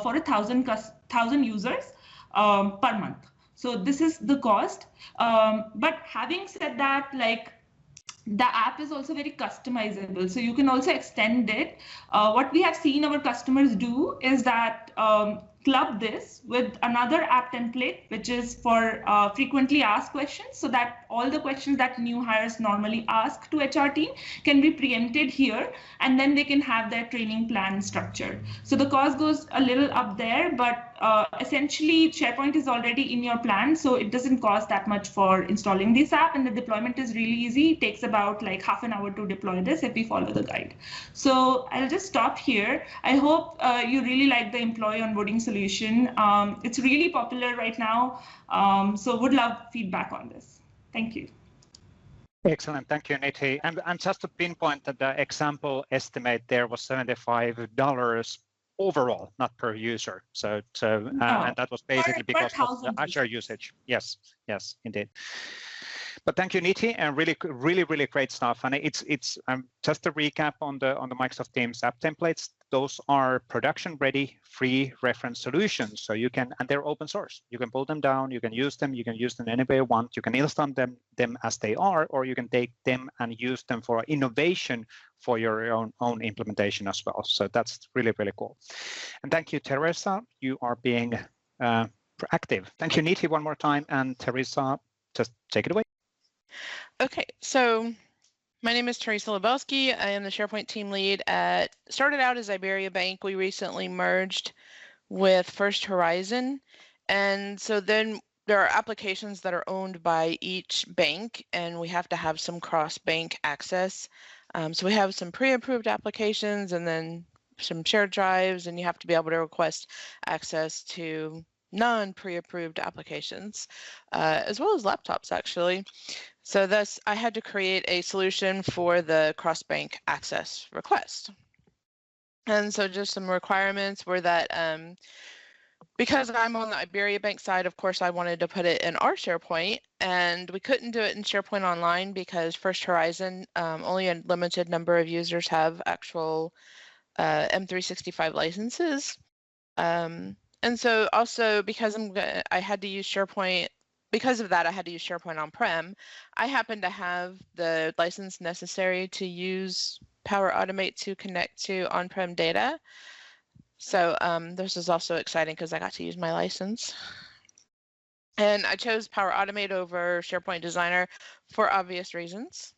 for 1,000 users per month. So this is the cost. But having said that, like, the app is also very customizable. So you can also extend it. What we have seen our customers do is that club this with another app template, which is for frequently asked questions, so that all the questions that new hires normally ask to HR team can be preempted here, and then they can have their training plan structured. So the cost goes a little up there, but essentially SharePoint is already in your plan, so it doesn't cost that much for installing this app, and the deployment is really easy. It takes about like half an hour to deploy this if we follow the guide. So I'll just stop here. I hope you really like the employee onboarding solution. It's really popular right now, so would love feedback on this. Thank you. Excellent, thank you, Niti. And just to pinpoint that the example estimate there was $75 overall, not per user. So and that was basically because of the Azure usage. Yes, indeed. But thank you, Niti, and really great stuff. And it's just a recap on the Microsoft Teams app templates. Those are production-ready, free reference solutions. So you can, and they're open source. You can pull them down, you can use them any way you want. You can install them as they are, or you can take them and use them for innovation for your own implementation as well. So that's really cool. And thank you, Teresa. You are being proactive. Thank you, Niti, one more time. And Teresa, just take it away. Okay, so my name is Teresa Lebelski. I am the SharePoint team lead at, started out as Iberia Bank. We recently merged with First Horizon. And so then there are applications that are owned by each bank, and we have to have some cross-bank access. So we have some pre-approved applications and then some shared drives, and you have to be able to request access to non-pre-approved applications, as well as laptops, actually. So thus, I had to create a solution for the cross-bank access request. And so just some requirements were that because I'm on the Iberia Bank side, of course, I wanted to put it in our SharePoint, and we couldn't do it in SharePoint Online because First Horizon, only a limited number of users have actual M365 licenses. And so also because I had to use SharePoint, because of that, I had to use SharePoint On-Prem. I happen to have the license necessary to use Power Automate to connect to on-prem data. So this is also exciting because I got to use my license. And I chose Power Automate over SharePoint Designer for obvious reasons.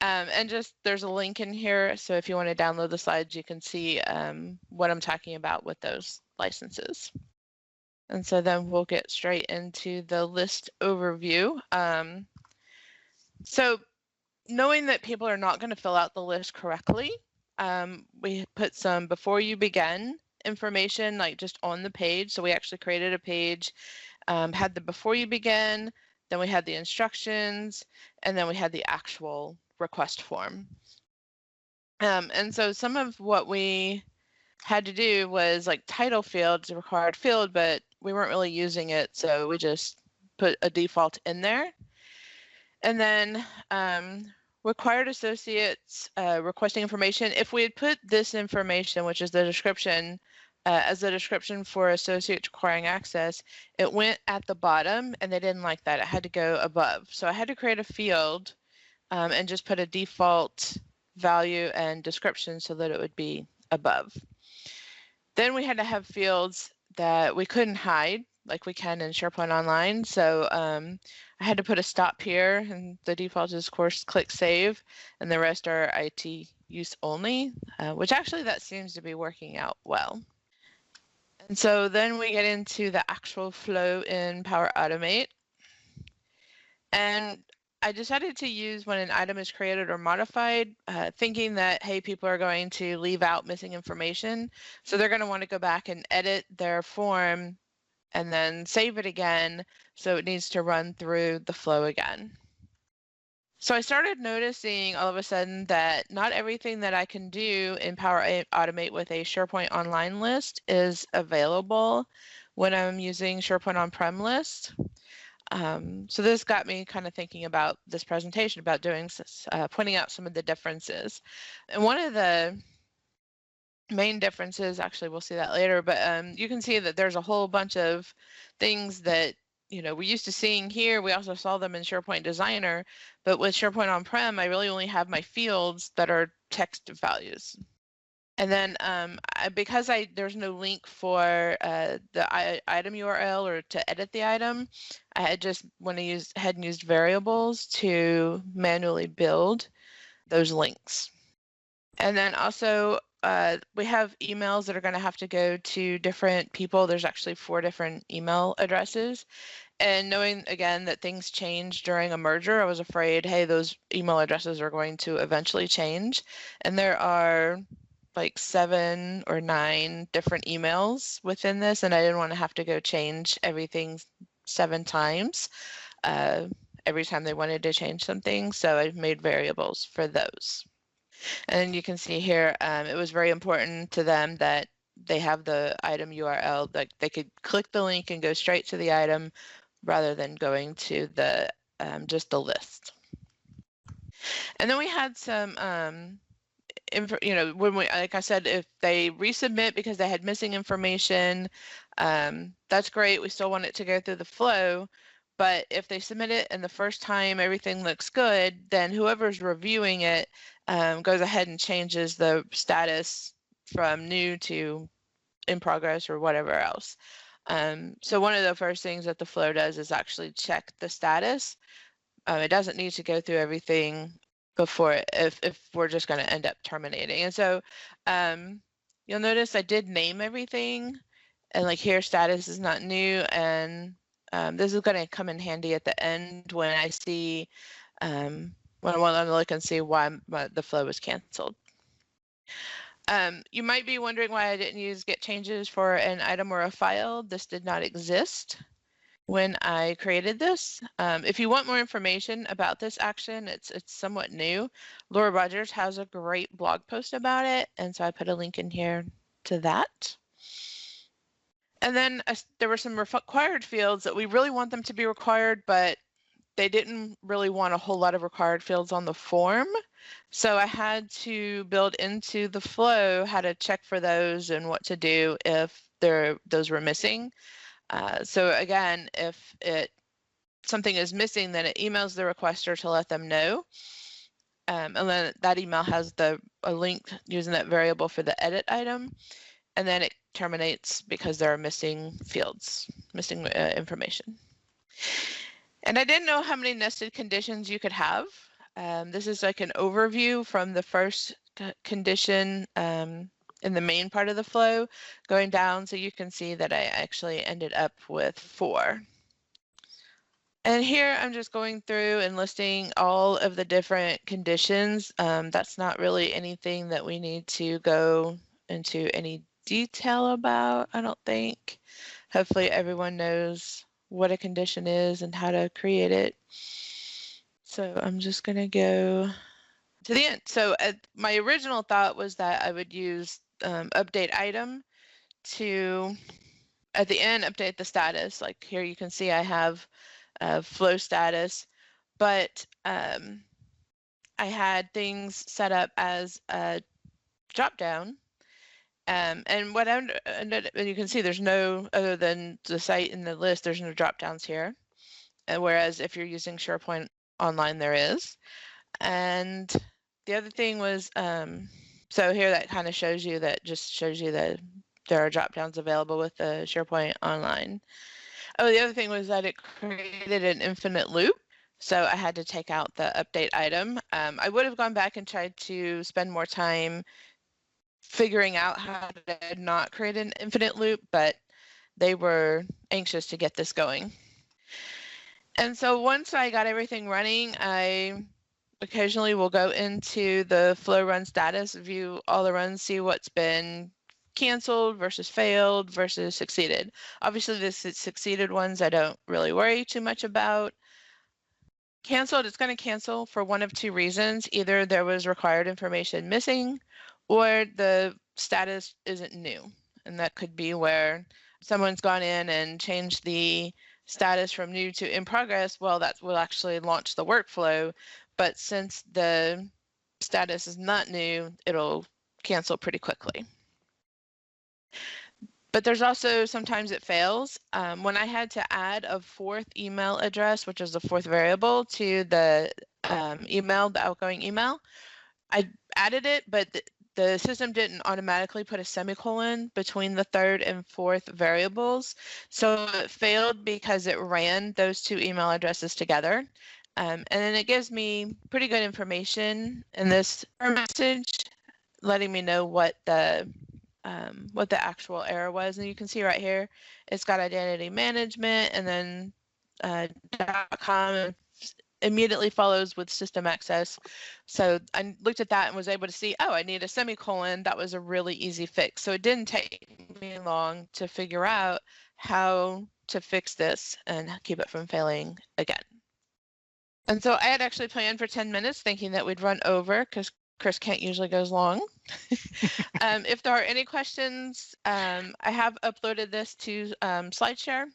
And just there's a link in here, so if you want to download the slides, you can see what I'm talking about with those licenses. And so then we'll get straight into the list overview. So knowing that people are not going to fill out the list correctly, we put some before you begin information, like just on the page. So we actually created a page, had the before you begin, then we had the instructions, and then we had the actual request form. And so some of what we had to do was like title fields, a required field, but we weren't really using it, so we just put a default in there. And then required associates requesting information. If we had put this information, which is the description, as a description for associates requiring access, it went at the bottom, and they didn't like that. It had to go above. So I had to create a field and just put a default value and description so that it would be above. Then we had to have fields that we couldn't hide like we can in SharePoint Online. So I had to put a stop here, and the default is, of course, click save, and the rest are IT use only, which actually that seems to be working out well. And so then we get into the actual flow in Power Automate. And I decided to use when an item is created or modified, thinking that, hey, people are going to leave out missing information. So they're going to want to go back and edit their form and then save it again. So it needs to run through the flow again. So I started noticing all of a sudden that not everything that I can do in Power Automate with a SharePoint Online list is available when I'm using SharePoint On-Prem List. So this got me kind of thinking about this presentation, about doing, pointing out some of the differences. And one of the main differences, actually we'll see that later, but you can see that there's a whole bunch of things that we're used to seeing here. We also saw them in SharePoint Designer, but with SharePoint On-Prem, I really only have my fields that are text values. And then because there's no link for the item URL or to edit the item, I had just went ahead and used variables to manually build those links. And then also we have emails that are going to have to go to different people. There's actually 4 different email addresses. And knowing, again, that things change during a merger, I was afraid, hey, those email addresses are going to eventually change. And there are like 7 or 9 different emails within this, and I didn't want to have to go change everything 7 times every time they wanted to change something. So I've made variables for those. And you can see here, it was very important to them that they have the item URL, like they could click the link and go straight to the item rather than going to the just the list. And then we had some when we, like I said, if they resubmit because they had missing information, that's great. We still want it to go through the flow. But if they submit it and the first time everything looks good, then whoever's reviewing it goes ahead and changes the status from new to in progress or whatever else. So one of the first things that the flow does is actually check the status. It doesn't need to go through everything before if we're just going to end up terminating. And so you'll notice I did name everything, and like here status is not new, and this is going to come in handy at the end when I see when I want to look and see why the flow was canceled. You might be wondering why I didn't use get changes for an item or a file. This did not exist when I created this. If you want more information about this action, it's somewhat new. Laura Rogers has a great blog post about it, and so I put a link in here to that. And then there were some required fields that we really want them to be required, but they didn't really want a whole lot of required fields on the form. So I had to build into the flow how to check for those and what to do if those were missing. So again, if something is missing, then it emails the requester to let them know. And then that email has a link using that variable for the edit item. And then it terminates because there are missing fields, missing information. And I didn't know how many nested conditions you could have. This is like an overview from the first condition in the main part of the flow going down, so you can see that I actually ended up with 4. And here I'm just going through and listing all of the different conditions. That's not really anything that we need to go into any detail about, I don't think. Hopefully everyone knows what a condition is and how to create it. So I'm just going to go to the end. So my original thought was that I would use update item to, at the end, update the status. Like here you can see I have flow status, but I had things set up as a drop down. And what you can see, there's no, other than the site and the list, there's no drop downs here. Whereas if you're using SharePoint Online, there is. And the other thing was, so here that kind of shows you that there are drop downs available with the SharePoint Online. Oh, the other thing was that it created an infinite loop. So I had to take out the update item. I would have gone back and tried to spend more time figuring out how to not create an infinite loop, but they were anxious to get this going. And so once I got everything running, I occasionally will go into the flow run status, view all the runs, see what's been canceled versus failed versus succeeded. Obviously, the succeeded ones I don't really worry too much about. Canceled, it's going to cancel for one of two reasons. Either there was required information missing, or the status isn't new. And that could be where someone's gone in and changed the status from new to in progress. Well, that will actually launch the workflow. But since the status is not new, it'll cancel pretty quickly. But there's also sometimes it fails. When I had to add a fourth email address, which is the fourth variable, to the email, the outgoing email, I added it, but the system didn't automatically put a semicolon between the third and fourth variables. So it failed because it ran those two email addresses together. And then it gives me pretty good information in this error message, letting me know what the actual error was. And you can see right here, it's got identity management, and then .com immediately follows with system access. So I looked at that and was able to see, oh, I need a semicolon. That was a really easy fix. So it didn't take me long to figure out how to fix this and keep it from failing again. And so I had actually planned for 10 minutes thinking that we'd run over because Chris Kent usually goes long. If there are any questions, I have uploaded this to SlideShare.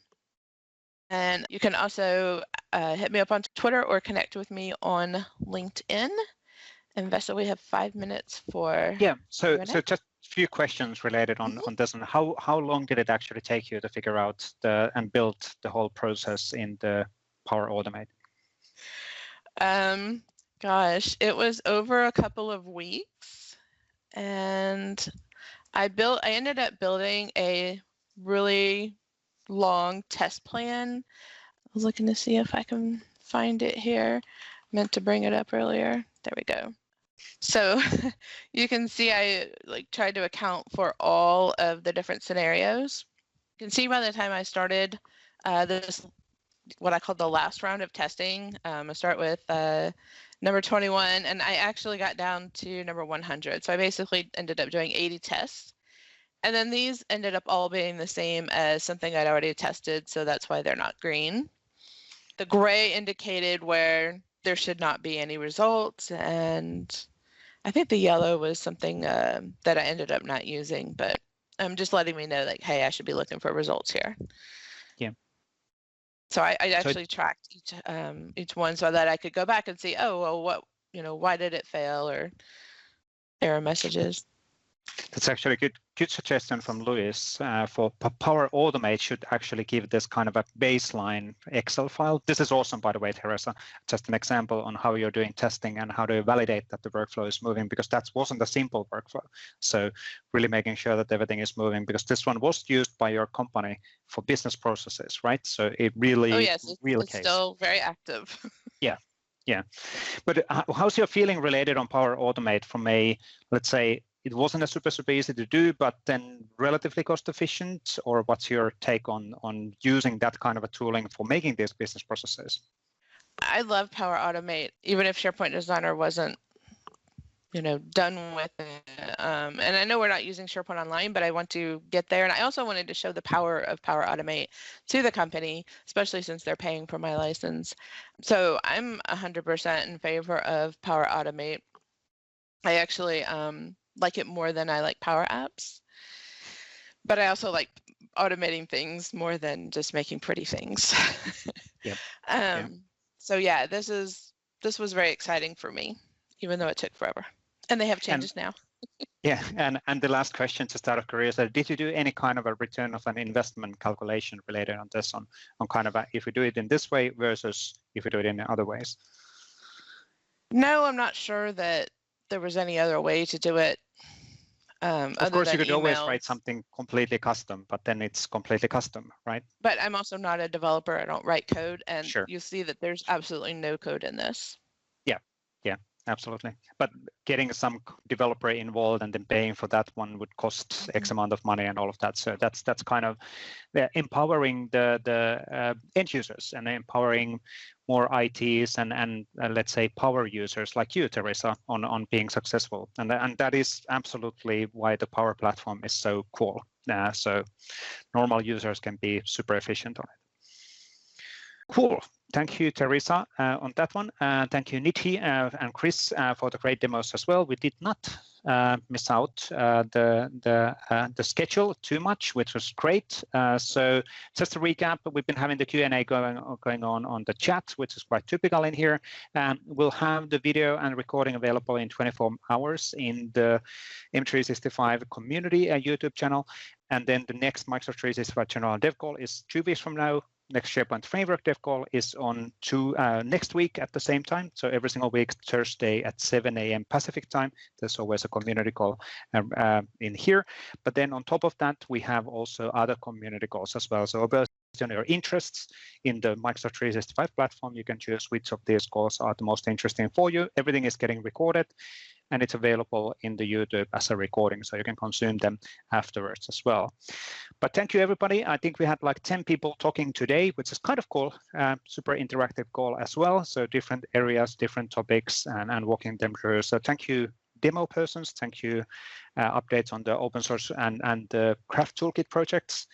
And you can also hit me up on Twitter or connect with me on LinkedIn. And Vesa, we have 5 minutes for so just a few questions related on this. And how long did it actually take you to figure out and build the whole process in the Power Automate? Gosh, it was over a couple of weeks, and I ended up building a really long test plan. I was looking to see if I can find it here. Meant to bring it up earlier. There we go. So you can see I tried to account for all of the different scenarios. You can see by the time I started this, what I call the last round of testing, I start with number 21, and I actually got down to number 100. So I basically ended up doing 80 tests. And then these ended up all being the same as something I'd already tested, so that's why they're not green. The gray indicated where there should not be any results, and I think the yellow was something that I ended up not using, but I'm just letting me know, like, hey, I should be looking for results here. Yeah. So I actually tracked each one so that I could go back and see, oh, well, why did it fail, or error messages. That's actually a good suggestion from Luis. For Power Automate should actually give this kind of a baseline Excel file. This is awesome, by the way, Teresa. Just an example on how you're doing testing and how do you validate that the workflow is moving, because that wasn't a simple workflow. So really making sure that everything is moving, because this one was used by your company for business processes, right? So it really, it's still very active. Yeah. But how's your feeling related on Power Automate from a, let's say, it wasn't a super easy to do, but then relatively cost efficient, or what's your take on using that kind of a tooling for making these business processes? I love Power Automate, even if SharePoint Designer wasn't, done with it. And I know we're not using SharePoint Online, but I want to get there. And I also wanted to show the power of Power Automate to the company, especially since they're paying for my license. So I'm 100% in favor of Power Automate. I actually like it more than I like Power Apps, but I also like automating things more than just making pretty things. Yep. So yeah, this was very exciting for me, even though it took forever. And they have changes now. Yeah, and the last question, just out of curiosity, did you do any kind of a return of an investment calculation related on this, on kind of if we do it in this way versus if we do it in other ways? No, I'm not sure that there was any other way to do it. Of course, you could always write something completely custom, but then it's completely custom, right? But I'm also not a developer. I don't write code, and sure. You see that there's absolutely no code in this. Yeah, absolutely. But getting some developer involved and then paying for that one would cost X amount of money and all of that. So that's kind of empowering the end users and empowering more ITs and let's say power users like you, Teresa, on being successful. And that is absolutely why the Power Platform is so cool. So normal users can be super efficient on it. Cool. Thank you, Teresa, on that one. Thank you, Nithi and Chris for the great demos as well. We did not miss out the schedule too much, which was great. So just to recap, we've been having the Q&A going on the chat, which is quite typical in here. We'll have the video and recording available in 24 hours in the M365 community YouTube channel. And then the next Microsoft 365 General Dev Call is 2 weeks from now. Next SharePoint Framework Dev Call is on next week at the same time. So every single week, Thursday at 7 a.m. Pacific time. There's always a community call in here. But then on top of that, we have also other community calls as well. So based on your interests in the Microsoft 365 platform, you can choose which of these calls are the most interesting for you. Everything is getting recorded, and it's available in the YouTube as a recording, so you can consume them afterwards as well. But thank you, everybody. I think we had like 10 people talking today, which is kind of cool, super interactive call as well. So different areas, different topics, and walking them through. So thank you, demo persons. Thank you, updates on the open source and the Graph Toolkit projects.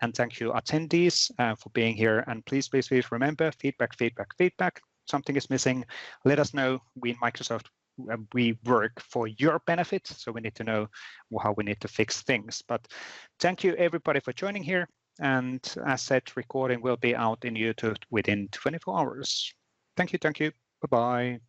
And thank you, attendees, for being here. And please remember, feedback. Something is missing. Let us know. We in Microsoft, we work for your benefit, so we need to know how we need to fix things. But thank you everybody for joining here, and as said, recording will be out in YouTube within 24 hours. Thank you, bye-bye.